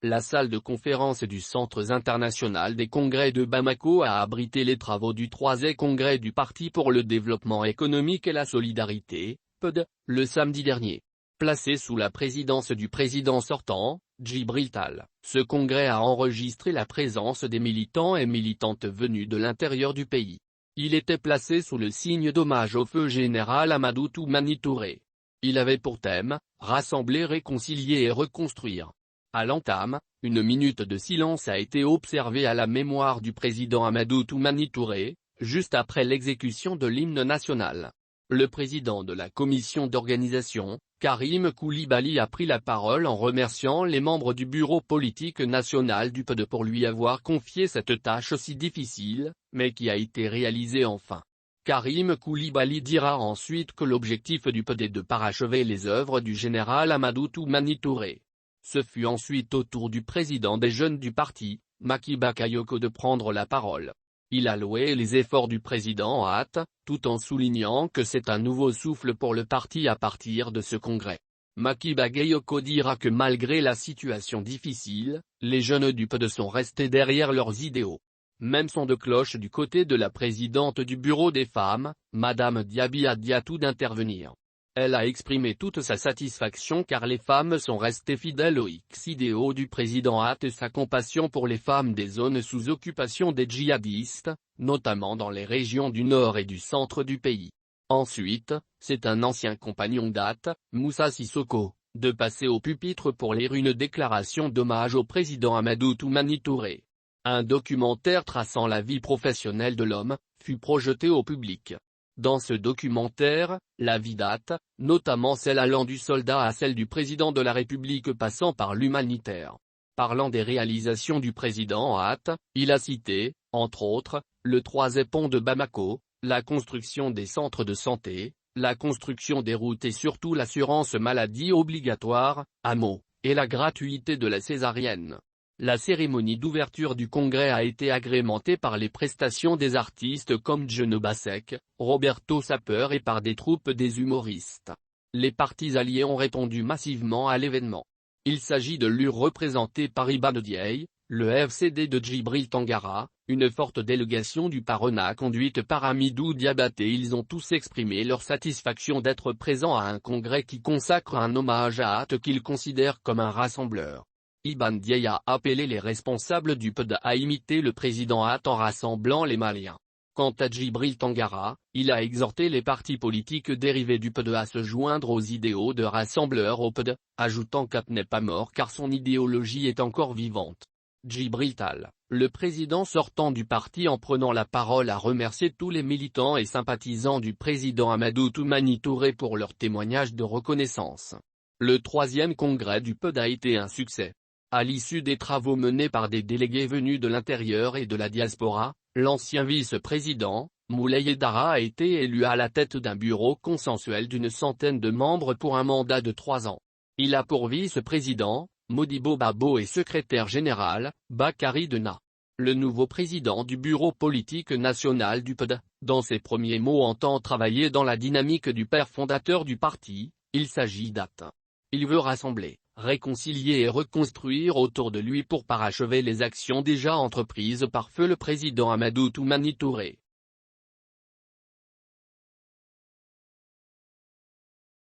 La salle de conférence du Centre international des congrès de Bamako a abrité les travaux du 3e congrès du Parti pour le développement économique et la solidarité, PED, le samedi dernier. Placé sous la présidence du président sortant, Djibril Tall, ce congrès a enregistré la présence des militants et militantes venus de l'intérieur du pays. Il était placé sous le signe d'hommage au feu général Amadou Toumani Touré. Il avait pour thème « Rassembler, réconcilier et reconstruire ». À l'entame, une minute de silence a été observée à la mémoire du président Amadou Toumani Touré, juste après l'exécution de l'hymne national. Le président de la commission d'organisation, Karim Koulibaly, a pris la parole en remerciant les membres du bureau politique national du PED pour lui avoir confié cette tâche si difficile, mais qui a été réalisée enfin. Karim Koulibaly dira ensuite que l'objectif du PED est de parachever les œuvres du général Amadou Toumani Touré. Ce fut ensuite au tour du président des jeunes du parti, Macky Bakayoko, de prendre la parole. Il a loué les efforts du président hâte, tout en soulignant que c'est un nouveau souffle pour le parti à partir de ce congrès. Macky Bakayoko dira que malgré la situation difficile, les jeunes du PED sont restés derrière leurs idéaux. Même son de cloche du côté de la présidente du bureau des femmes, Madame Diaby Diatou, d'intervenir. Elle a exprimé toute sa satisfaction car les femmes sont restées fidèles aux idéaux du président hâte et sa compassion pour les femmes des zones sous occupation des djihadistes, notamment dans les régions du nord et du centre du pays. Ensuite, c'est un ancien compagnon d'hâte, Moussa Sissoko, de passer au pupitre pour lire une déclaration d'hommage au président Amadou Toumani Touré. Un documentaire traçant la vie professionnelle de l'homme fut projeté au public. Dans ce documentaire, la vie d'hâte, notamment celle allant du soldat à celle du président de la République passant par l'humanitaire. Parlant des réalisations du président hâte, il a cité, entre autres, le 3e pont de Bamako, la construction des centres de santé, la construction des routes et surtout l'assurance maladie obligatoire, AMO, et la gratuité de la césarienne. La cérémonie d'ouverture du congrès a été agrémentée par les prestations des artistes comme Djeno Basek, Roberto Sapper et par des troupes des humoristes. Les partis alliés ont répondu massivement à l'événement. Il s'agit de l'UR représenté par Iban Diaye, le FCD de Djibril Tangara, une forte délégation du Parena conduite par Amidou Diabaté. Ils ont tous exprimé leur satisfaction d'être présents à un congrès qui consacre un hommage à hâte qu'ils considèrent comme un rassembleur. Iban Diaye a appelé les responsables du PED à imiter le président hâte en rassemblant les Maliens. Quant à Djibril Tangara, il a exhorté les partis politiques dérivés du PED à se joindre aux idéaux de rassembleur au PED, ajoutant qu'hâte n'est pas mort car son idéologie est encore vivante. Djibril Tall, le président sortant du parti, en prenant la parole, a remercié tous les militants et sympathisants du président Amadou Toumani Touré pour leur témoignage de reconnaissance. Le 3e congrès du PED a été un succès. À l'issue des travaux menés par des délégués venus de l'intérieur et de la diaspora, l'ancien vice-président, Moulay Dara, a été élu à la tête d'un bureau consensuel d'une centaine de membres pour un mandat de 3 ans. Il a pour vice-président, Modibo Babo, et secrétaire général, Bakary Dena. Le nouveau président du bureau politique national du PED, dans ses premiers mots, entend travailler dans la dynamique du père fondateur du parti. Il s'agit d'hâte. Il veut rassembler, réconcilier et reconstruire autour de lui pour parachever les actions déjà entreprises par feu le président Amadou Toumani Touré.